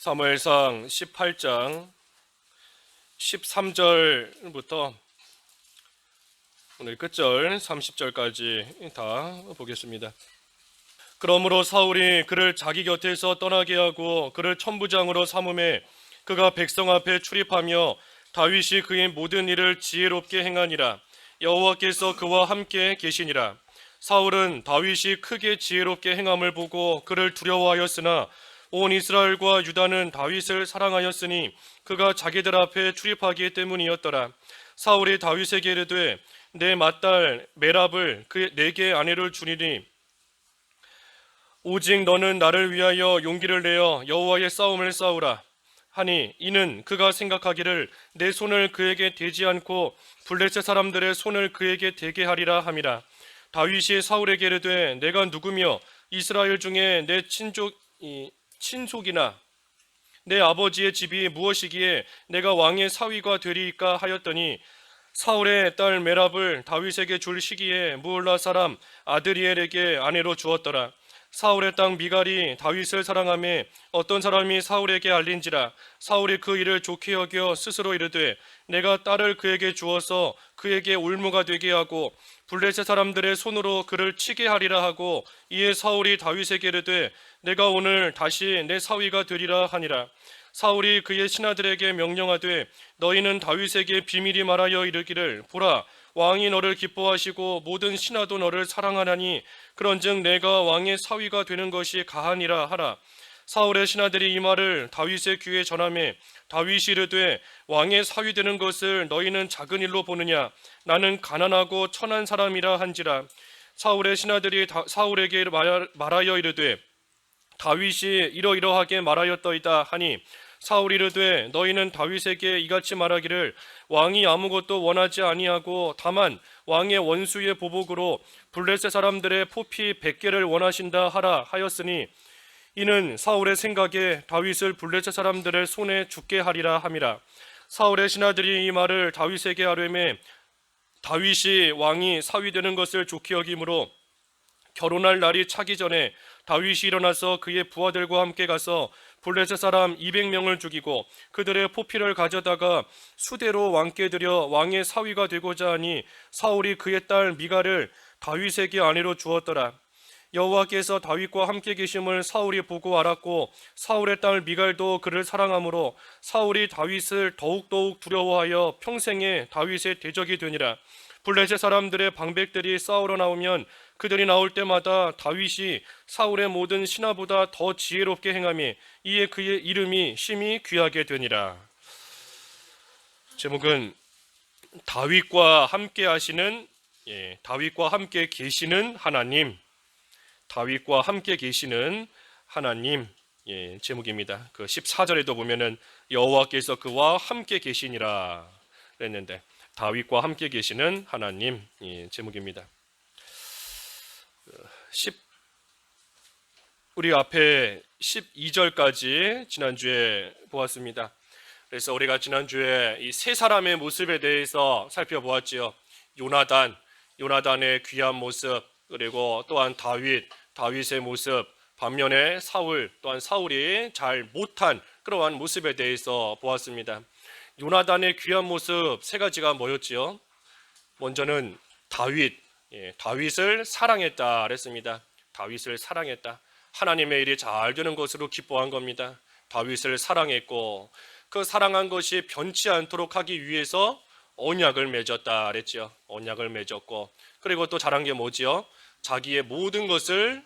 사무엘상 18장 13절부터 오늘 끝절 30절까지 다 보겠습니다. 그러므로 사울이 그를 자기 곁에서 떠나게 하고 그를 천부장으로 삼음에 그가 백성 앞에 출입하며 다윗이 그의 모든 일을 지혜롭게 행하니라. 여호와께서 그와 함께 계시니라. 사울은 다윗이 크게 지혜롭게 행함을 보고 그를 두려워하였으나 온 이스라엘과 유다는 다윗을 사랑하였으니 그가 자기들 앞에 출입하기 때문이었더라. 사울이 다윗에게 이르되 내 맏딸 메랍을 내게 아내를 주리니 오직 너는 나를 위하여 용기를 내어 여호와의 싸움을 싸우라 하니, 이는 그가 생각하기를 내 손을 그에게 대지 않고 블레셋 사람들의 손을 그에게 대게 하리라 함이라. 다윗이 사울에게 이르되 내가 누구며 이스라엘 중에 내 친속이나 내 아버지의 집이 무엇이기에 내가 왕의 사위가 되리이까 하였더니, 사울의 딸 메랍을 다윗에게 줄 시기에 무올라 사람 아드리엘에게 아내로 주었더라. 사울의 땅 미갈이 다윗을 사랑하며 어떤 사람이 사울에게 알린지라. 사울이 그 일을 좋게 여겨 스스로 이르되 내가 딸을 그에게 주어서 그에게 올무가 되게 하고 블레셋 사람들의 손으로 그를 치게 하리라 하고, 이에 사울이 다윗에게 이르되 내가 오늘 다시 내 사위가 되리라 하니라. 사울이 그의 신하들에게 명령하되 너희는 다윗에게 비밀이 말하여 이르기를 보라, 왕이 너를 기뻐하시고 모든 신하도 너를 사랑하나니 그런즉 내가 왕의 사위가 되는 것이 가하니라 하라. 사울의 신하들이 이 말을 다윗의 귀에 전하매 다윗이 이르되 왕의 사위 되는 것을 너희는 작은 일로 보느냐, 나는 가난하고 천한 사람이라 한지라. 사울의 신하들이 사울에게 말하여 이르되 다윗이 이러이러하게 말하였더이다 하니, 사울이 이르되 너희는 다윗에게 이같이 말하기를 왕이 아무것도 원하지 아니하고 다만 왕의 원수의 보복으로 블레셋 사람들의 포피 100개를 원하신다 하라 하였으니, 이는 사울의 생각에 다윗을 블레셋 사람들의 손에 죽게 하리라 함이라. 사울의 신하들이 이 말을 다윗에게 하려매 다윗이 왕이 사위 되는 것을 좋게 여김으로 결혼할 날이 차기 전에 다윗이 일어나서 그의 부하들과 함께 가서 블레셋 사람 200명을 죽이고 그들의 포피를 가져다가 수대로 왕께 드려 왕의 사위가 되고자 하니, 사울이 그의 딸 미갈을 다윗에게 아내로 주었더라. 여호와께서 다윗과 함께 계심을 사울이 보고 알았고 사울의 딸 미갈도 그를 사랑하므로 사울이 다윗을 더욱더욱 두려워하여 평생에 다윗의 대적이 되니라. 블레셋 사람들의 방백들이 싸우러 나오면 그들이 나올 때마다 다윗이 사울의 모든 신하보다 더 지혜롭게 행하며 이에 그의 이름이 심히 귀하게 되니라. 제목은 다윗과 함께 하시는, 다윗과 함께 계시는 하나님. 다윗과 함께 계시는 하나님, 제목입니다. 그 14절에도 보면은 여호와께서 그와 함께 계시니라 그랬는데 다윗과 함께 계시는 하나님, 제목입니다. 우리 앞에 12절까지 지난주에 보았습니다. 그래서 우리가 지난주에 이 세 사람의 모습에 대해서 살펴보았지요. 요나단의 귀한 모습, 그리고 또한 다윗의 모습, 반면에 또한 사울이 잘 못한 그러한 모습에 대해서 보았습니다. 요나단의 귀한 모습 세 가지가 뭐였지요? 먼저는 다윗을 사랑했다 그랬습니다. 다윗을 사랑했다. 하나님의 일이 잘 되는 것으로 기뻐한 겁니다. 다윗을 사랑했고 그 사랑한 것이 변치 않도록 하기 위해서 언약을 맺었다 그랬죠. 언약을 맺었고, 그리고 또 잘한 게 뭐지요? 자기의 모든 것을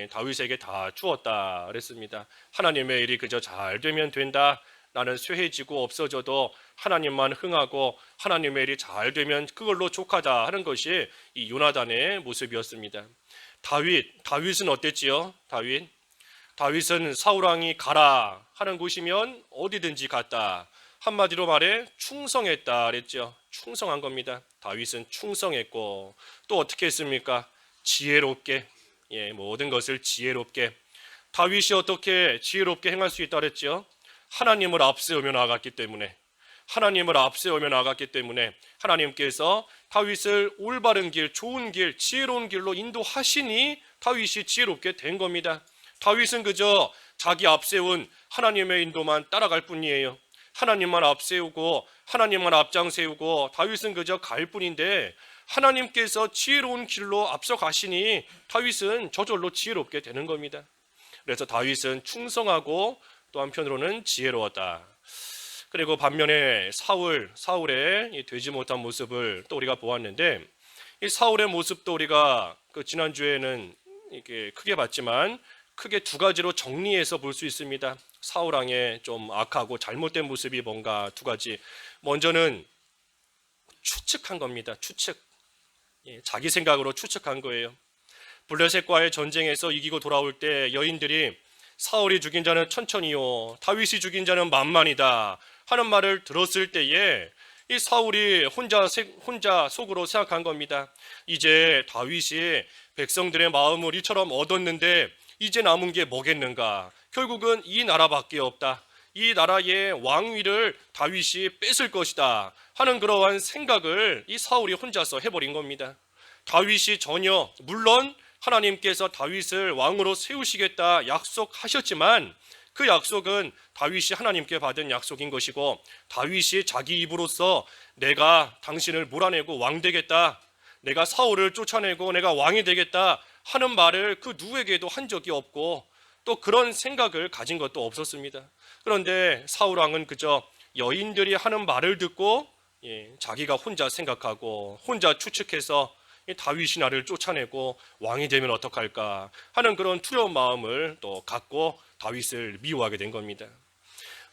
다윗에게 다 주었다 그랬습니다. 하나님의 일이 그저 잘 되면 된다. 나는 쇠해지고 없어져도 하나님만 흥하고 하나님의 일이 잘 되면 그걸로 족하다 하는 것이 이 요나단의 모습이었습니다. 다윗은 어땠지요? 다윗은 사울왕이 가라 하는 곳이면 어디든지 갔다. 한마디로 말해 충성했다 그랬죠. 충성한 겁니다. 다윗은 충성했고 또 어떻게 했습니까? 지혜롭게, 모든 것을 지혜롭게. 다윗이 어떻게 지혜롭게 행할 수 있다 그랬죠? 하나님을 앞세우며 나아갔기 때문에 하나님께서 다윗을 올바른 길, 좋은 길, 지혜로운 길로 인도하시니 다윗이 지혜롭게 된 겁니다. 다윗은 그저 자기 앞세운 하나님의 인도만 따라갈 뿐이에요. 하나님만 앞세우고 하나님만 앞장 세우고 다윗은 그저 갈 뿐인데 하나님께서 지혜로운 길로 앞서 가시니 다윗은 저절로 지혜롭게 되는 겁니다. 그래서 다윗은 충성하고 또 한편으로는 지혜로웠다. 그리고 반면에 사울의 이 되지 못한 모습을 또 우리가 보았는데, 이 사울의 모습도 우리가 그 지난주에는 이렇게 크게 봤지만 크게 두 가지로 정리해서 볼 수 있습니다. 사울 왕의 좀 악하고 잘못된 모습이 뭔가 두 가지. 먼저는 추측한 겁니다. 추측. 자기 생각으로 추측한 거예요. 블레셋과의 전쟁에서 이기고 돌아올 때 여인들이 사울이 죽인 자는 천천히요, 다윗이 죽인 자는 만만이다 하는 말을 들었을 때에 이 사울이 혼자 속으로 생각한 겁니다. 이제 다윗이 백성들의 마음을 이처럼 얻었는데 이제 남은 게 뭐겠는가? 결국은 이 나라밖에 없다. 이 나라의 왕위를 다윗이 뺏을 것이다 하는 그러한 생각을 이 사울이 혼자서 해버린 겁니다. 다윗이 전혀, 물론 하나님께서 다윗을 왕으로 세우시겠다 약속하셨지만 그 약속은 다윗이 하나님께 받은 약속인 것이고, 다윗이 자기 입으로서 내가 당신을 몰아내고 왕 되겠다, 내가 사울을 쫓아내고 내가 왕이 되겠다 하는 말을 그 누구에게도 한 적이 없고 또 그런 생각을 가진 것도 없었습니다. 그런데 사울 왕은 그저 여인들이 하는 말을 듣고 자기가 혼자 생각하고 혼자 추측해서 다윗이 나를 쫓아내고 왕이 되면 어떡할까 하는 그런 두려운 마음을 또 갖고 다윗을 미워하게 된 겁니다.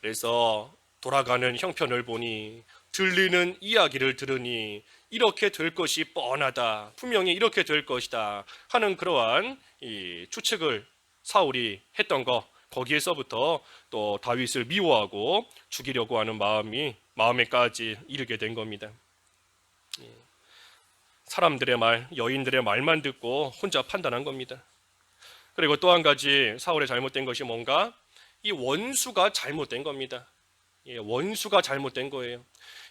그래서 돌아가는 형편을 보니, 들리는 이야기를 들으니 이렇게 될 것이 뻔하다, 분명히 이렇게 될 것이다 하는 그러한 이 추측을 사울이 했던 거, 거기에서부터 또 다윗을 미워하고 죽이려고 하는 마음에까지 이르게 된 겁니다. 사람들의 말, 여인들의 말만 듣고 혼자 판단한 겁니다. 그리고 또 한 가지 사울의 잘못된 것이 뭔가, 이 원수가 잘못된 겁니다. 원수가 잘못된 거예요.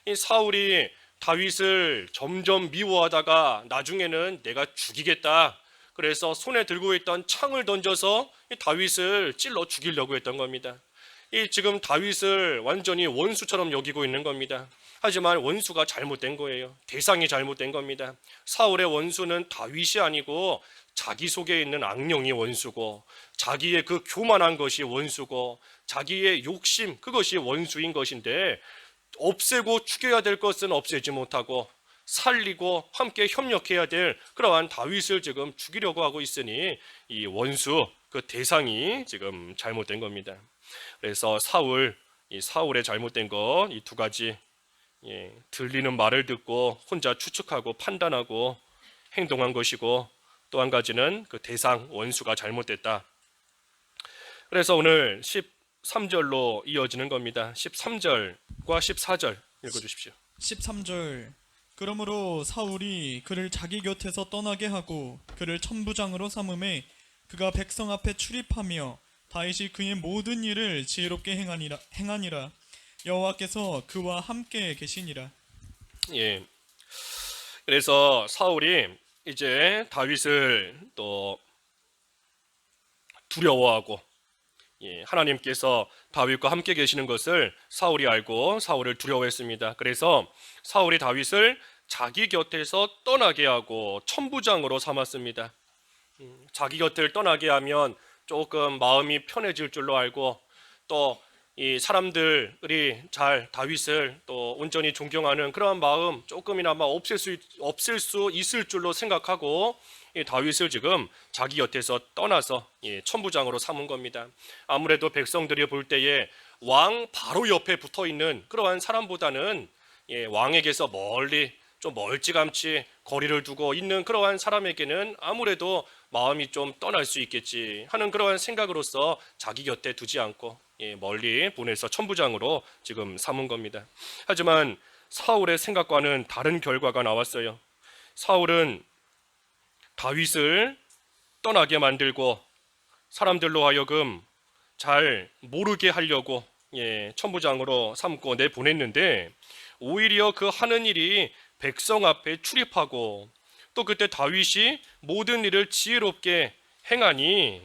이 사울이 다윗을 점점 미워하다가 나중에는 내가 죽이겠다, 그래서 손에 들고 있던 창을 던져서 다윗을 찔러 죽이려고 했던 겁니다. 지금 다윗을 완전히 원수처럼 여기고 있는 겁니다. 하지만 원수가 잘못된 거예요. 대상이 잘못된 겁니다. 사울의 원수는 다윗이 아니고 자기 속에 있는 악령이 원수고, 자기의 그 교만한 것이 원수고, 자기의 욕심, 그것이 원수인 것인데, 없애고 죽여야 될 것은 없애지 못하고 살리고 함께 협력해야 될 그러한 다윗을 지금 죽이려고 하고 있으니 이 원수, 그 대상이 지금 잘못된 겁니다. 그래서 사울의 잘못된 것, 이 두 가지, 들리는 말을 듣고 혼자 추측하고 판단하고 행동한 것이고, 또 한 가지는 그 대상, 원수가 잘못됐다. 그래서 오늘 13절로 이어지는 겁니다. 13절과 14절 읽어주십시오. 13절. 그러므로 사울이 그를 자기 곁에서 떠나게 하고 그를 천부장으로 삼음에 그가 백성 앞에 출입하며 다윗이 그의 모든 일을 지혜롭게 행하니라. 여호와께서 그와 함께 계시니라. 그래서 사울이 이제 다윗을 또 두려워하고, 하나님께서 다윗과 함께 계시는 것을 사울이 알고 사울을 두려워했습니다. 그래서 사울이 다윗을 자기 곁에서 떠나게 하고 천부장으로 삼았습니다. 자기 곁을 떠나게 하면 조금 마음이 편해질 줄로 알고, 또 이 사람들이 다윗을 또 온전히 존경하는 그러한 마음 조금이나마 없앨 수 있을 줄로 생각하고 이 다윗을 지금 자기 곁에서 떠나서 천부장으로 삼은 겁니다. 아무래도 백성들이 볼 때에 왕 바로 옆에 붙어 있는 그러한 사람보다는 왕에게서 멀리, 좀 멀찌감치 거리를 두고 있는 그러한 사람에게는 아무래도 마음이 좀 떠날 수 있겠지 하는 그러한 생각으로서 자기 곁에 두지 않고 멀리 보내서 천부장으로 지금 삼은 겁니다. 하지만 사울의 생각과는 다른 결과가 나왔어요. 사울은 다윗을 떠나게 만들고 사람들로 하여금 잘 모르게 하려고 천부장으로 삼고 내보냈는데, 오히려 그 하는 일이 백성 앞에 출입하고 또 그때 다윗이 모든 일을 지혜롭게 행하니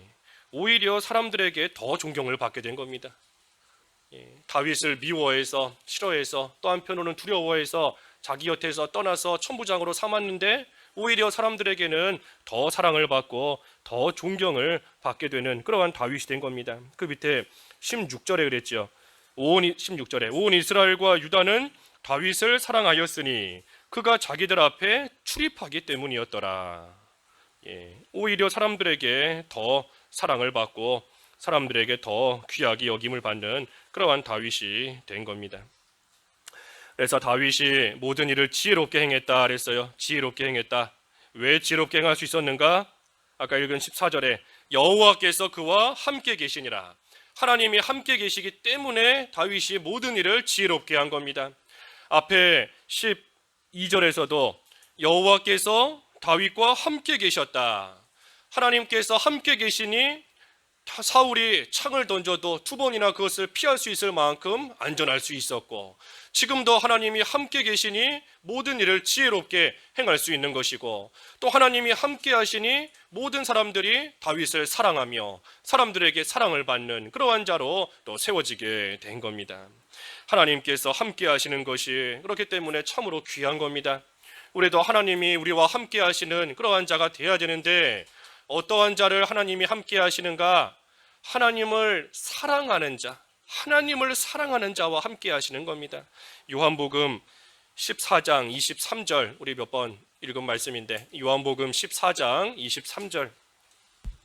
오히려 사람들에게 더 존경을 받게 된 겁니다. 다윗을 미워해서 싫어해서 또 한편으로는 두려워해서 자기 곁에서 떠나서 천부장으로 삼았는데 오히려 사람들에게는 더 사랑을 받고 더 존경을 받게 되는 그러한 다윗이 된 겁니다. 그 밑에 16절에 그랬죠. 16절에 온 이스라엘과 유다는 다윗을 사랑하였으니 그가 자기들 앞에 출입하기 때문이었더라. 오히려 사람들에게 더 사랑을 받고 사람들에게 더 귀하게 여김을 받는 그러한 다윗이 된 겁니다. 그래서 다윗이 모든 일을 지혜롭게 행했다 그랬어요. 지혜롭게 행했다. 왜 지혜롭게 행할 수 있었는가? 아까 읽은 14절에 여호와께서 그와 함께 계시니라. 하나님이 함께 계시기 때문에 다윗이 모든 일을 지혜롭게 한 겁니다. 앞에 12절에서도 여호와께서 다윗과 함께 계셨다. 하나님께서 함께 계시니 사울이 창을 던져도 두 번이나 그것을 피할 수 있을 만큼 안전할 수 있었고, 지금도 하나님이 함께 계시니 모든 일을 지혜롭게 행할 수 있는 것이고, 또 하나님이 함께 하시니 모든 사람들이 다윗을 사랑하며 사람들에게 사랑을 받는 그러한 자로 또 세워지게 된 겁니다. 하나님께서 함께 하시는 것이 그렇기 때문에 참으로 귀한 겁니다. 우리도 하나님이 우리와 함께 하시는 그러한 자가 되어야 되는데, 어떠한 자를 하나님이 함께 하시는가? 하나님을 사랑하는 자, 하나님을 사랑하는 자와 함께 하시는 겁니다. 요한복음 14장 23절, 우리 몇 번 읽은 말씀인데, 요한복음 14장 23절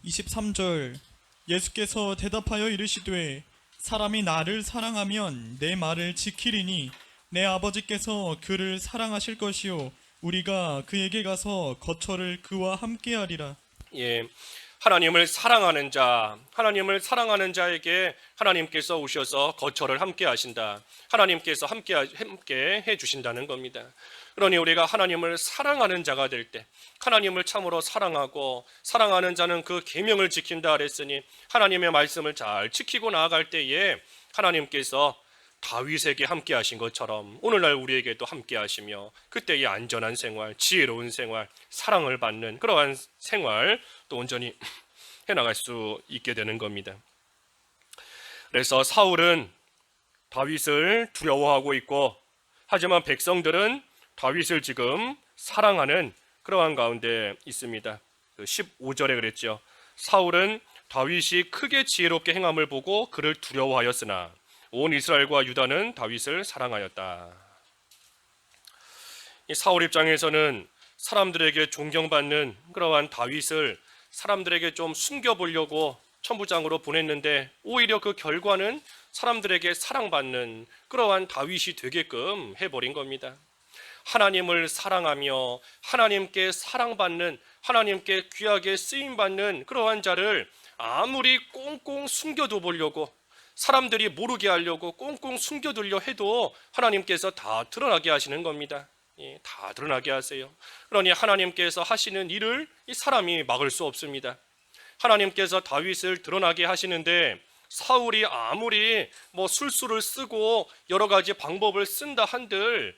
23절 예수께서 대답하여 이르시되 사람이 나를 사랑하면 내 말을 지키리니 내 아버지께서 그를 사랑하실 것이요 우리가 그에게 가서 거처를 그와 함께하리라. 하나님을 사랑하는 자, 하나님을 사랑하는 자에게 하나님께서 오셔서 거처를 함께 하신다. 하나님께서 함께 해 주신다는 겁니다. 그러니 우리가 하나님을 사랑하는 자가 될 때, 하나님을 참으로 사랑하고 사랑하는 자는 그 계명을 지킨다 그랬으니 하나님의 말씀을 잘 지키고 나아갈 때에 하나님께서 다윗에게 함께 하신 것처럼 오늘날 우리에게도 함께 하시며 그때의 안전한 생활, 지혜로운 생활, 사랑을 받는 그러한 생활 또 온전히 해나갈 수 있게 되는 겁니다. 그래서 사울은 다윗을 두려워하고 있고, 하지만 백성들은 다윗을 지금 사랑하는 그러한 가운데 있습니다. 15절에 그랬죠. 사울은 다윗이 크게 지혜롭게 행함을 보고 그를 두려워하였으나 온 이스라엘과 유다는 다윗을 사랑하였다. 이 사울 입장에서는 사람들에게 존경받는 그러한 다윗을 사람들에게 좀 숨겨보려고 천부장으로 보냈는데, 오히려 그 결과는 사람들에게 사랑받는 그러한 다윗이 되게끔 해버린 겁니다. 하나님을 사랑하며 하나님께 사랑받는, 하나님께 귀하게 쓰임받는 그러한 자를 아무리 꽁꽁 숨겨둬 보려고, 사람들이 모르게 하려고 꽁꽁 숨겨두려 해도 하나님께서 다 드러나게 하시는 겁니다. 다 드러나게 하세요. 그러니 하나님께서 하시는 일을 이 사람이 막을 수 없습니다. 하나님께서 다윗을 드러나게 하시는데, 사울이 아무리 술수를 쓰고 여러 가지 방법을 쓴다 한들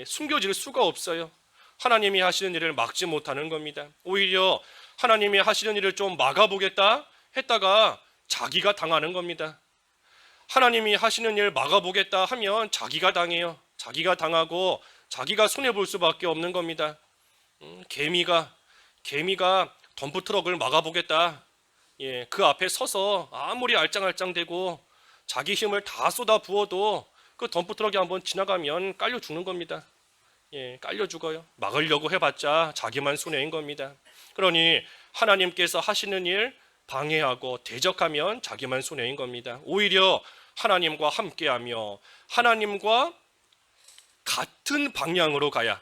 숨겨질 수가 없어요. 하나님이 하시는 일을 막지 못하는 겁니다. 오히려 하나님이 하시는 일을 좀 막아보겠다 했다가 자기가 당하는 겁니다. 하나님이 하시는 일 막아보겠다 하면 자기가 당해요. 자기가 당하고 자기가 손해볼 수밖에 없는 겁니다. 개미가 덤프트럭을 막아보겠다. 그 앞에 서서 아무리 알짱알짱대고 자기 힘을 다 쏟아 부어도 그 덤프트럭이 한번 지나가면 깔려 죽는 겁니다. 깔려 죽어요. 막으려고 해봤자 자기만 손해인 겁니다. 그러니 하나님께서 하시는 일 방해하고 대적하면 자기만 손해인 겁니다. 오히려 하나님과 함께하며 하나님과 같은 방향으로 가야,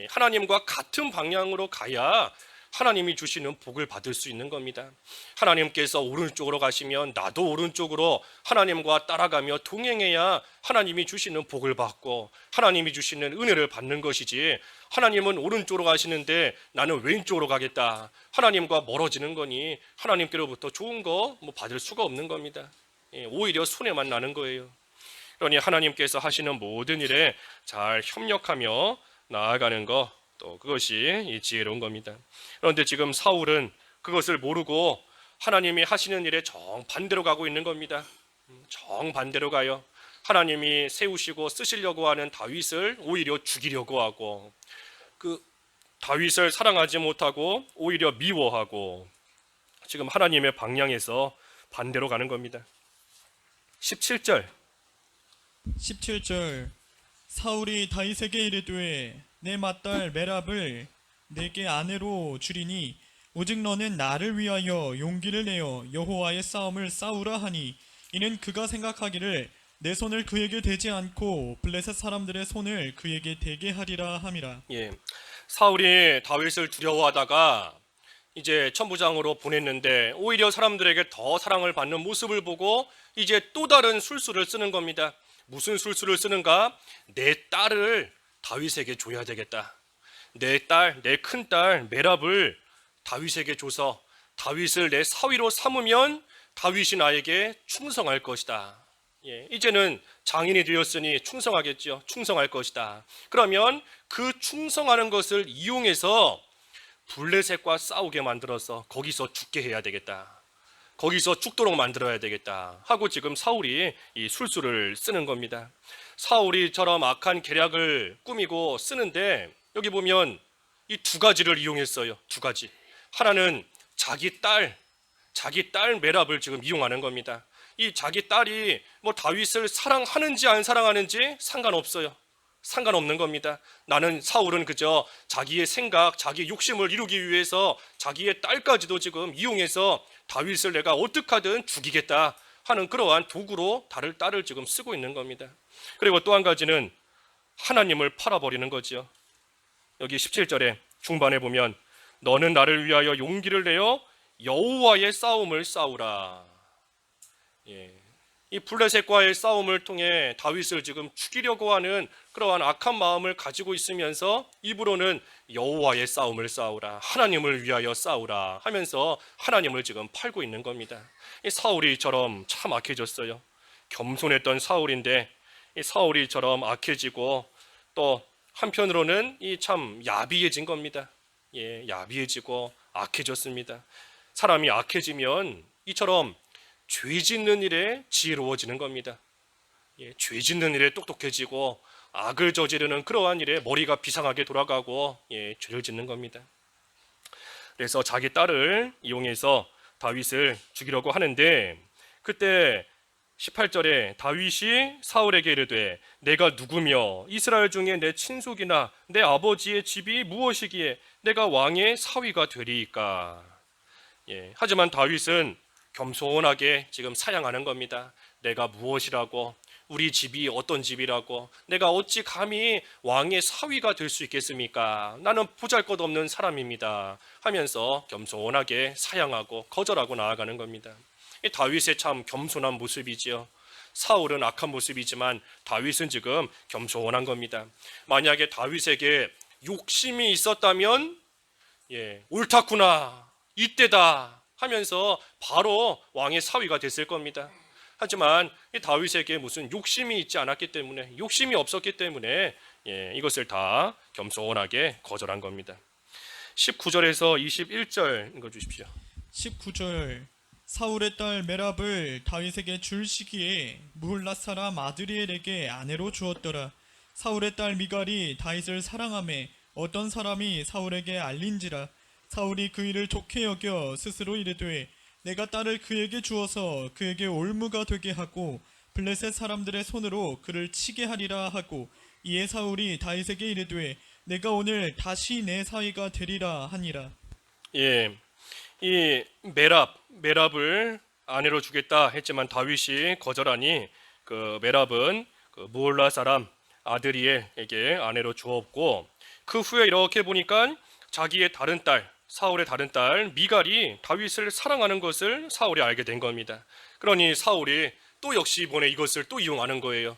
하나님과 같은 방향으로 가야 하나님이 주시는 복을 받을 수 있는 겁니다. 하나님께서 오른쪽으로 가시면 나도 오른쪽으로 하나님과 따라가며 동행해야 하나님이 주시는 복을 받고 하나님이 주시는 은혜를 받는 것이지, 하나님은 오른쪽으로 가시는데 나는 왼쪽으로 가겠다, 하나님과 멀어지는 거니 하나님께로부터 좋은 거 받을 수가 없는 겁니다. 오히려 손해만 나는 거예요. 그러니 하나님께서 하시는 모든 일에 잘 협력하며 나아가는 것, 또 그것이 지혜로운 겁니다. 그런데 지금 사울은 그것을 모르고 하나님이 하시는 일에 정반대로 가고 있는 겁니다. 정반대로 가요. 하나님이 세우시고 쓰시려고 하는 다윗을 오히려 죽이려고 하고, 그 다윗을 사랑하지 못하고 오히려 미워하고, 지금 하나님의 방향에서 반대로 가는 겁니다. 17절. 17절 사울이 다윗에게 이르되 내 맏딸 메랍을 내게 아내로 주리니 오직 너는 나를 위하여 용기를 내어 여호와의 싸움을 싸우라 하니 이는 그가 생각하기를 내 손을 그에게 대지 않고 블레셋 사람들의 손을 그에게 대게 하리라 함이라. 예, 사울이 다윗을 두려워하다가 이제 천부장으로 보냈는데 오히려 사람들에게 더 사랑을 받는 모습을 보고 이제 또 다른 술수를 쓰는 겁니다. 무슨 술수를 쓰는가? 내 딸을 다윗에게 줘야 되겠다. 내 딸, 내 큰딸 메랍을 다윗에게 줘서 다윗을 내 사위로 삼으면 다윗이 나에게 충성할 것이다. 예, 이제는 장인이 되었으니 충성하겠죠. 충성할 것이다. 그러면 그 충성하는 것을 이용해서 블레셋과 싸우게 만들어서 거기서 죽게 해야 되겠다. 거기서 죽도록 만들어야 되겠다 하고 지금 사울이 이 술수를 쓰는 겁니다. 사울이처럼 악한 계략을 꾸미고 쓰는데 여기 보면 이 두 가지를 이용했어요. 두 가지. 하나는 자기 딸 메랍을 지금 이용하는 겁니다. 이 자기 딸이 뭐 다윗을 사랑하는지 안 사랑하는지 상관없어요. 상관없는 겁니다. 나는 사울은 그저 자기의 생각, 자기의 욕심을 이루기 위해서 자기의 딸까지도 지금 이용해서 다윗을 내가 어떻게 하든 죽이겠다 하는 그러한 도구로 딸을 지금 쓰고 있는 겁니다. 그리고 또 한 가지는 하나님을 팔아버리는 거지요. 여기 17절에 중반에 보면 너는 나를 위하여 용기를 내어 여호와의 싸움을 싸우라. 예. 이 블레셋과의 싸움을 통해 다윗을 지금 죽이려고 하는 그러한 악한 마음을 가지고 있으면서 입으로는 여호와의 싸움을 싸우라, 하나님을 위하여 싸우라 하면서 하나님을 지금 팔고 있는 겁니다. 이 사울이처럼 참 악해졌어요. 겸손했던 사울인데 이 사울이처럼 악해지고 또 한편으로는 이 참 야비해진 겁니다. 예, 야비해지고 악해졌습니다. 사람이 악해지면 이처럼 죄 짓는 일에 지혜로워지는 겁니다. 예, 죄 짓는 일에 똑똑해지고 악을 저지르는 그러한 일에 머리가 비상하게 돌아가고 죄를 짓는 겁니다. 그래서 자기 딸을 이용해서 다윗을 죽이려고 하는데 그때 18절에 다윗이 사울에게 이르되 내가 누구며 이스라엘 중에 내 친속이나 내 아버지의 집이 무엇이기에 내가 왕의 사위가 되리이까. 하지만 다윗은 겸손하게 지금 사양하는 겁니다. 내가 무엇이라고, 우리 집이 어떤 집이라고, 내가 어찌 감히 왕의 사위가 될 수 있겠습니까? 나는 보잘것없는 사람입니다 하면서 겸손하게 사양하고 거절하고 나아가는 겁니다. 이 다윗의 참 겸손한 모습이지요. 사울은 악한 모습이지만 다윗은 지금 겸손한 겁니다. 만약에 다윗에게 욕심이 있었다면 옳다구나, 이때다 하면서 바로 왕의 사위가 됐을 겁니다. 하지만 이 다윗에게 무슨 욕심이 있지 않았기 때문에, 욕심이 없었기 때문에 이것을 다 겸손하게 거절한 겁니다. 19절에서 21절 읽어주십시오. 19절 사울의 딸 메랍을 다윗에게 줄 시기에 무훌랏 사람 아드리엘에게 아내로 주었더라. 사울의 딸 미갈이 다윗을 사랑하매 어떤 사람이 사울에게 알린지라. 사울이 그 일을 좋게 여겨 스스로 이르되 내가 딸을 그에게 주어서 그에게 올무가 되게 하고 블레셋 사람들의 손으로 그를 치게 하리라 하고 이에 사울이 다윗에게 이르되 내가 오늘 다시 내 사위가 되리라 하니라. 이 메랍을 아내로 주겠다 했지만 다윗이 거절하니 그 메랍은 그 무홀라 사람 아드리엘에게 아내로 주었고, 그 후에 이렇게 보니까 자기의 다른 딸, 사울의 다른 딸 미갈이 다윗을 사랑하는 것을 사울이 알게 된 겁니다. 그러니 사울이 또 역시 이번에 이것을 또 이용하는 거예요.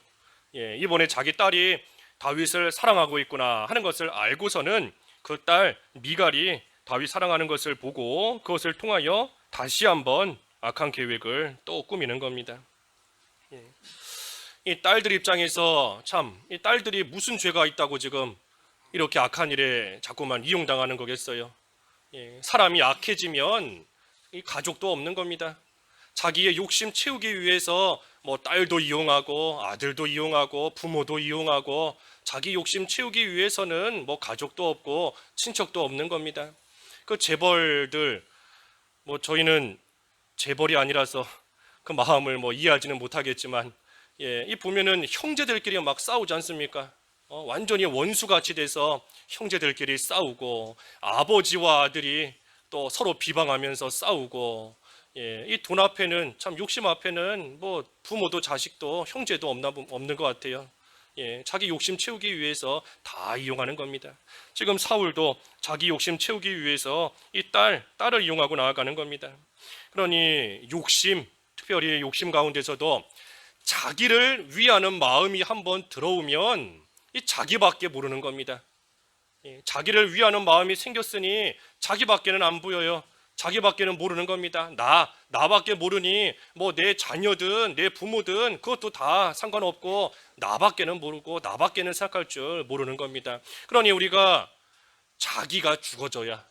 이번에 자기 딸이 다윗을 사랑하고 있구나 하는 것을 알고서는 그 딸 미갈이 다윗 사랑하는 것을 보고 그것을 통하여 다시 한번 악한 계획을 또 꾸미는 겁니다. 이 딸들 입장에서 참 이 딸들이 무슨 죄가 있다고 지금 이렇게 악한 일에 자꾸만 이용당하는 거겠어요. 사람이 악해지면 이 가족도 없는 겁니다. 자기의 욕심 채우기 위해서 뭐 딸도 이용하고 아들도 이용하고 부모도 이용하고 자기 욕심 채우기 위해서는 뭐 가족도 없고 친척도 없는 겁니다. 그 재벌들 뭐 저희는 재벌이 아니라서 그 마음을 뭐 이해하지는 못하겠지만 이 보면은 형제들끼리 막 싸우지 않습니까? 완전히 원수같이 돼서 형제들끼리 싸우고 아버지와 아들이 또 서로 비방하면서 싸우고 이 돈 앞에는 참 욕심 앞에는 뭐 부모도 자식도 형제도 없는 것 같아요. 자기 욕심 채우기 위해서 다 이용하는 겁니다. 지금 사울도 자기 욕심 채우기 위해서 이 딸을 이용하고 나아가는 겁니다. 그러니 욕심, 특별히 욕심 가운데서도 자기를 위하는 마음이 한번 들어오면 이 자기밖에 모르는 겁니다. 자기를 위하는 마음이 생겼으니 자기밖에는 안 보여요. 자기밖에는 모르는 겁니다. 나밖에 모르니 뭐 내 자녀든 내 부모든 그것도 다 상관없고 나밖에는 모르고 나밖에는 생각할 줄 모르는 겁니다. 그러니 우리가 자기가 죽어져야,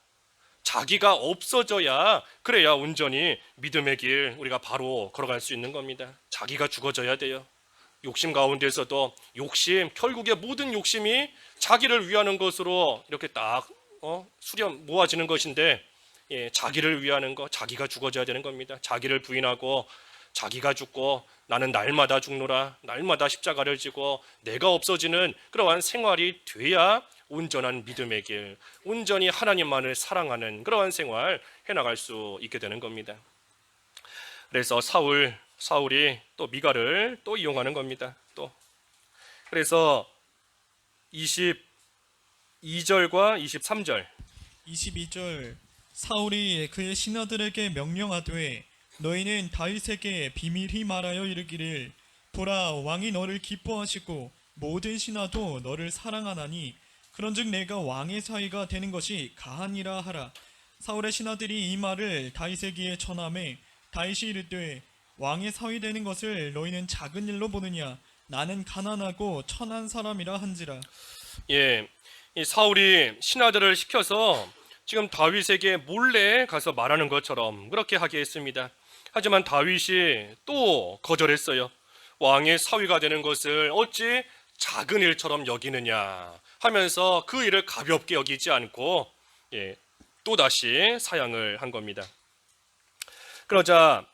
자기가 없어져야, 그래야 온전히 믿음의 길 우리가 바로 걸어갈 수 있는 겁니다. 자기가 죽어져야 돼요. 욕심 가운데서도 욕심, 결국에 모든 욕심이 자기를 위하는 것으로 이렇게 딱 수렴 모아지는 것인데, 자기를 위하는 것, 자기가 죽어져야 되는 겁니다. 자기를 부인하고 자기가 죽고 나는 날마다 죽노라, 날마다 십자가를 지고 내가 없어지는 그러한 생활이 돼야 온전한 믿음의 길, 온전히 하나님만을 사랑하는 그러한 생활 해나갈 수 있게 되는 겁니다. 그래서 사울이 또 미가를 또 이용하는 겁니다. 또 그래서 22절과 23절 22절 사울이 그의 신하들에게 명령하되 너희는 다윗에게 비밀히 말하여 이르기를 보라 왕이 너를 기뻐하시고 모든 신하도 너를 사랑하나니 그런즉 내가 왕의 사위가 되는 것이 가하니라 하라. 사울의 신하들이 이 말을 다윗에게 전하매 다윗이 이르되 왕의 사위 되는 것을 너희는 작은 일로 보느냐 나는 가난하고 천한 사람이라 한지라. 이 사울이 신하들을 시켜서 지금 다윗에게 몰래 가서 말하는 것처럼 그렇게 하게 했습니다. 하지만 다윗이 또 거절했어요. 왕의 사위가 되는 것을 어찌 작은 일처럼 여기느냐 하면서 그 일을 가볍게 여기지 않고 또다시 사양을 한 겁니다. 그러자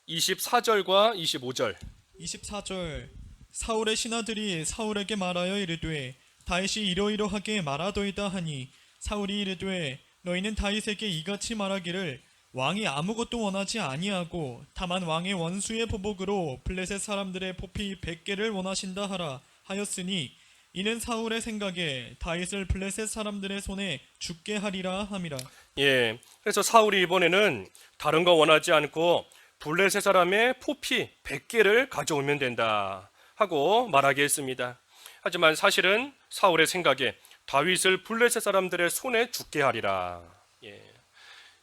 24절과 25절 24절 사울의 신하들이 사울에게 말하여 이르되 다윗이 이러이러하게 말하도이다 하니 사울이 이르되 너희는 다윗에게 이같이 말하기를 왕이 아무것도 원하지 아니하고 다만 왕의 원수의 보복으로 블레셋 사람들의 포피 100개를 원하신다 하라 하였으니 이는 사울의 생각에 다윗을 블레셋 사람들의 손에 죽게 하리라 함이라. 그래서 사울이 이번에는 다른 거 원하지 않고 블레셋 사람의 포피 100개를 가져오면 된다 하고 말하게 했습니다. 하지만 사실은 사울의 생각에 다윗을 블레셋 사람들의 손에 죽게 하리라.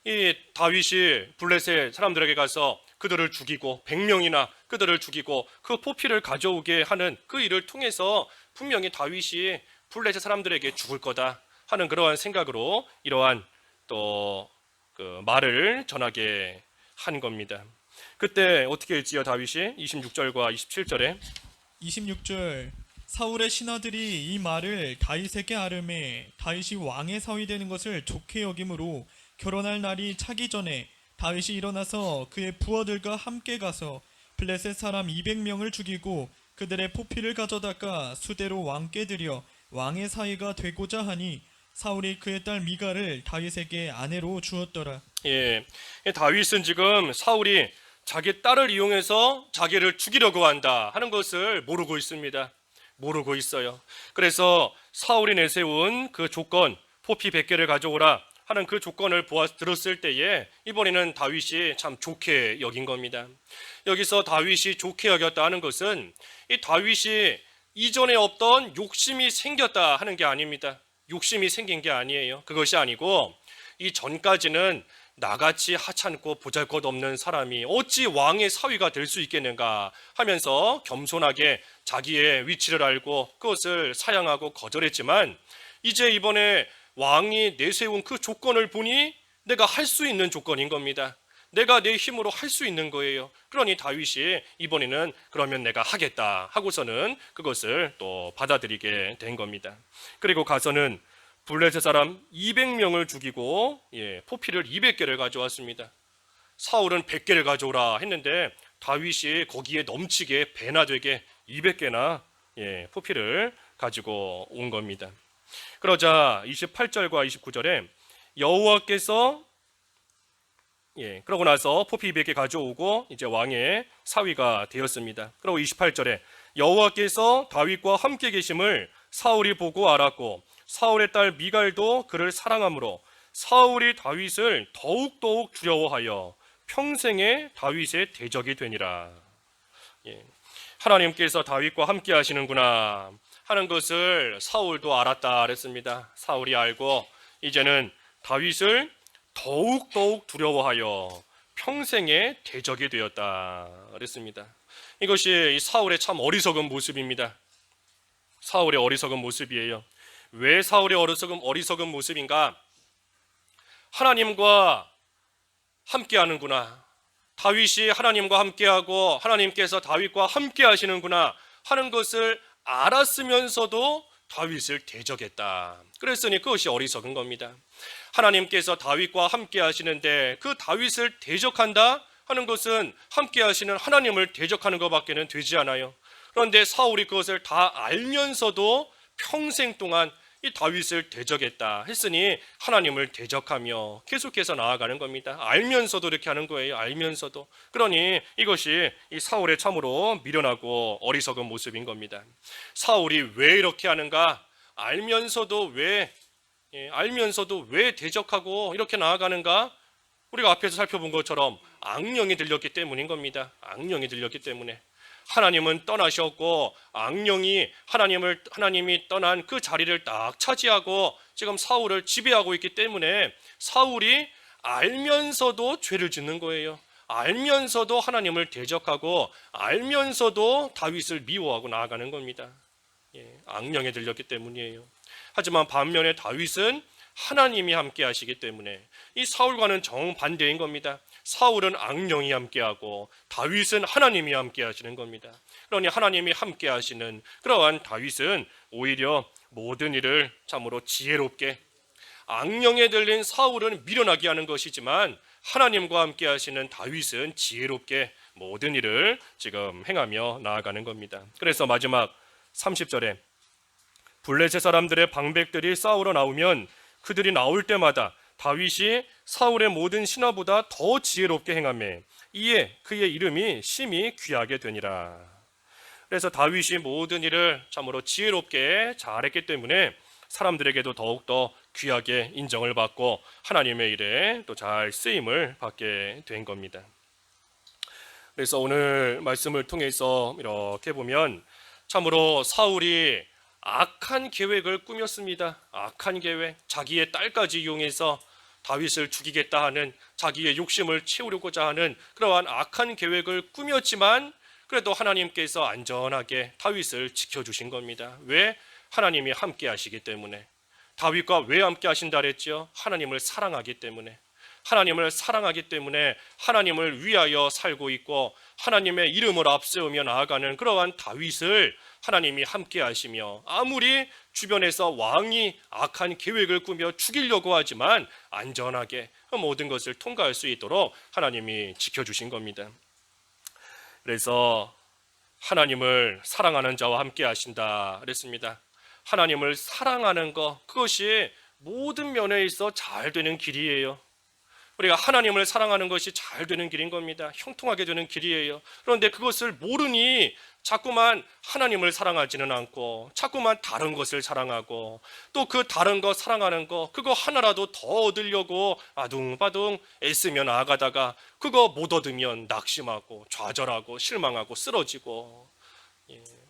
이 다윗이 블레셋 사람들에게 가서 그들을 죽이고 100명이나 그들을 죽이고 그 포피를 가져오게 하는 그 일을 통해서 분명히 다윗이 블레셋 사람들에게 죽을 거다 하는 그러한 생각으로 이러한 또 그 말을 전하게 한 겁니다. 그때 어떻게 했지요 다윗이? 26절과 27절에 26절 사울의 신하들이 이 말을 다윗에게 아뢰매 다윗이 왕의 사위 되는 것을 좋게 여김으로 결혼할 날이 차기 전에 다윗이 일어나서 그의 부하들과 함께 가서 블레셋 사람 200명을 죽이고 그들의 포피를 가져다가 수대로 왕께 드려 왕의 사위가 되고자 하니 사울이 그의 딸 미가를 다윗에게 아내로 주었더라. 다윗은 지금 사울이 자기 딸을 이용해서 자기를 죽이려고 한다 하는 것을 모르고 있습니다. 모르고 있어요. 그래서 사울이 내세운 그 조건, 포피 100개를 가져오라 하는 그 조건을 들었을 때에 이번에는 다윗이 참 좋게 여긴 겁니다. 여기서 다윗이 좋게 여겼다 하는 것은 이 다윗이 이전에 없던 욕심이 생겼다 하는 게 아닙니다. 욕심이 생긴 게 아니에요. 그것이 아니고 이 전까지는 나같이 하찮고 보잘것없는 사람이 어찌 왕의 사위가 될 수 있겠는가 하면서 겸손하게 자기의 위치를 알고 그것을 사양하고 거절했지만 이제 이번에 왕이 내세운 그 조건을 보니 내가 할 수 있는 조건인 겁니다. 내가 내 힘으로 할 수 있는 거예요. 그러니 다윗이 이번에는 그러면 내가 하겠다 하고서는 그것을 또 받아들이게 된 겁니다. 그리고 가서는 블레셋 사람 200명을 죽이고 포피를 200개를 가져왔습니다. 사울은 100개를 가져오라 했는데 다윗이 거기에 넘치게 배나 되게 200개나 포피를 가지고 온 겁니다. 그러자 28절과 29절에 여호와께서 그러고 나서 포피 200개 가져오고 이제 왕의 사위가 되었습니다. 그리고 28절에 여호와께서 다윗과 함께 계심을 사울이 보고 알았고 사울의 딸 미갈도 그를 사랑하므로 사울이 다윗을 더욱더욱 두려워하여 평생에 다윗의 대적이 되니라. 하나님께서 다윗과 함께 하시는구나 하는 것을 사울도 알았다 그랬습니다. 사울이 알고 이제는 다윗을 더욱더욱 두려워하여 평생의 대적이 되었다 그랬습니다. 이것이 사울의 참 어리석은 모습입니다. 사울의 어리석은 모습이에요. 왜 사울의 어리석은 모습인가? 하나님과 함께 하는구나, 다윗이 하나님과 함께하고 하나님께서 다윗과 함께 하시는구나 하는 것을 알았으면서도 다윗을 대적했다. 그랬으니 그것이 어리석은 겁니다. 하나님께서 다윗과 함께 하시는데 그 다윗을 대적한다 하는 것은 함께 하시는 하나님을 대적하는 것밖에는 되지 않아요. 그런데 사울이 그것을 다 알면서도 평생 동안 이 다윗을 대적했다 했으니 하나님을 대적하며 계속해서 나아가는 겁니다. 알면서도 이렇게 하는 거예요. 알면서도. 그러니 이것이 이 사울의 참으로 미련하고 어리석은 모습인 겁니다. 사울이 왜 이렇게 하는가? 알면서도 왜 대적하고 이렇게 나아가는가? 우리가 앞에서 살펴본 것처럼 악령이 들렸기 때문인 겁니다. 악령이 들렸기 때문에. 하나님은 떠나셨고 악령이 하나님이 떠난 그 자리를 딱 차지하고 지금 사울을 지배하고 있기 때문에 사울이 알면서도 죄를 짓는 거예요. 알면서도 하나님을 대적하고 알면서도 다윗을 미워하고 나아가는 겁니다. 악령에 들렸기 때문이에요. 하지만 반면에 다윗은 하나님이 함께 하시기 때문에 이 사울과는 정반대인 겁니다. 사울은 악령이 함께하고 다윗은 하나님이 함께 하시는 겁니다. 그러니 하나님이 함께 하시는 그러한 다윗은 오히려 모든 일을 참으로 지혜롭게, 악령에 들린 사울은 미련하게 하는 것이지만 하나님과 함께 하시는 다윗은 지혜롭게 모든 일을 지금 행하며 나아가는 겁니다. 그래서 마지막 30절에 블레셋 사람들의 방백들이 싸우러 나오면 그들이 나올 때마다 다윗이 사울의 모든 신하보다 더 지혜롭게 행하매 이에 그의 이름이 심히 귀하게 되니라. 그래서 다윗이 모든 일을 참으로 지혜롭게 잘했기 때문에 사람들에게도 더욱더 귀하게 인정을 받고 하나님의 일에 또 잘 쓰임을 받게 된 겁니다. 그래서 오늘 말씀을 통해서 이렇게 보면 참으로 사울이 악한 계획을 꾸몄습니다. 악한 계획, 자기의 딸까지 이용해서 다윗을 죽이겠다 하는, 자기의 욕심을 채우려고자 하는 그러한 악한 계획을 꾸몄지만 그래도 하나님께서 안전하게 다윗을 지켜주신 겁니다. 왜? 하나님이 함께 하시기 때문에. 다윗과 왜 함께 하신다 그랬죠? 하나님을 사랑하기 때문에. 하나님을 사랑하기 때문에 하나님을 위하여 살고 있고 하나님의 이름을 앞세우며 나아가는 그러한 다윗을 하나님이 함께 하시며 아무리 주변에서 왕이 악한 계획을 꾸며 죽이려고 하지만 안전하게 모든 것을 통과할 수 있도록 하나님이 지켜주신 겁니다. 그래서 하나님을 사랑하는 자와 함께 하신다 그랬습니다. 하나님을 사랑하는 것, 그것이 모든 면에 있어 잘 되는 길이에요. 우리가 하나님을 사랑하는 것이 잘 되는 길인 겁니다. 형통하게 되는 길이에요. 그런데 그것을 모르니 자꾸만 하나님을 사랑하지는 않고 자꾸만 다른 것을 사랑하고 또 그 다른 것 사랑하는 거 그거 하나라도 더 얻으려고 아둥바둥 애쓰며 나아가다가 그거 못 얻으면 낙심하고 좌절하고 실망하고 쓰러지고,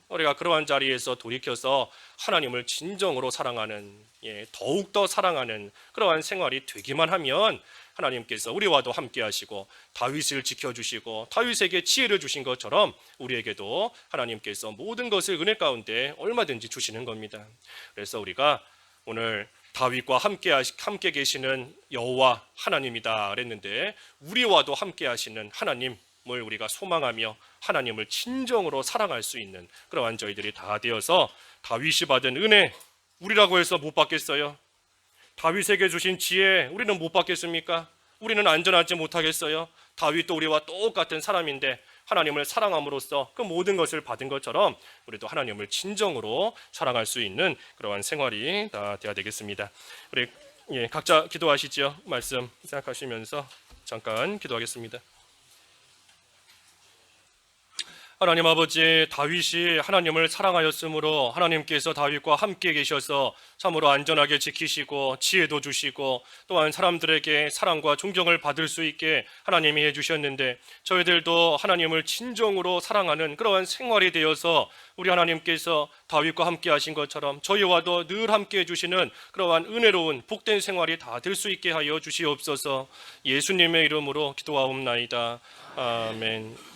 우리가 그러한 자리에서 돌이켜서 하나님을 진정으로 사랑하는, 더욱더 사랑하는 그러한 생활이 되기만 하면 하나님께서 우리와도 함께 하시고 다윗을 지켜주시고 다윗에게 지혜를 주신 것처럼 우리에게도 하나님께서 모든 것을 은혜 가운데 얼마든지 주시는 겁니다. 그래서 우리가 오늘 다윗과 함께 계시는 여호와 하나님이다 그랬는데 우리와도 함께 하시는 하나님을 우리가 소망하며 하나님을 진정으로 사랑할 수 있는 그러한 저희들이 다 되어서 다윗이 받은 은혜 우리라고 해서 못 받겠어요? 다윗에게 주신 지혜 우리는 못 받겠습니까? 우리는 안전하지 못하겠어요? 다윗도 우리와 똑같은 사람인데 하나님을 사랑함으로써 그 모든 것을 받은 것처럼 우리도 하나님을 진정으로 사랑할 수 있는 그러한 생활이 다 되어야 되겠습니다. 우리 각자 기도하시죠. 말씀 생각하시면서 잠깐 기도하겠습니다. 하나님 아버지, 다윗이 하나님을 사랑하였으므로 하나님께서 다윗과 함께 계셔서 참으로 안전하게 지키시고 지혜도 주시고 또한 사람들에게 사랑과 존경을 받을 수 있게 하나님이 해주셨는데 저희들도 하나님을 진정으로 사랑하는 그러한 생활이 되어서 우리 하나님께서 다윗과 함께 하신 것처럼 저희와도 늘 함께 해주시는 그러한 은혜로운 복된 생활이 다 될 수 있게 하여 주시옵소서. 예수님의 이름으로 기도하옵나이다. 아멘.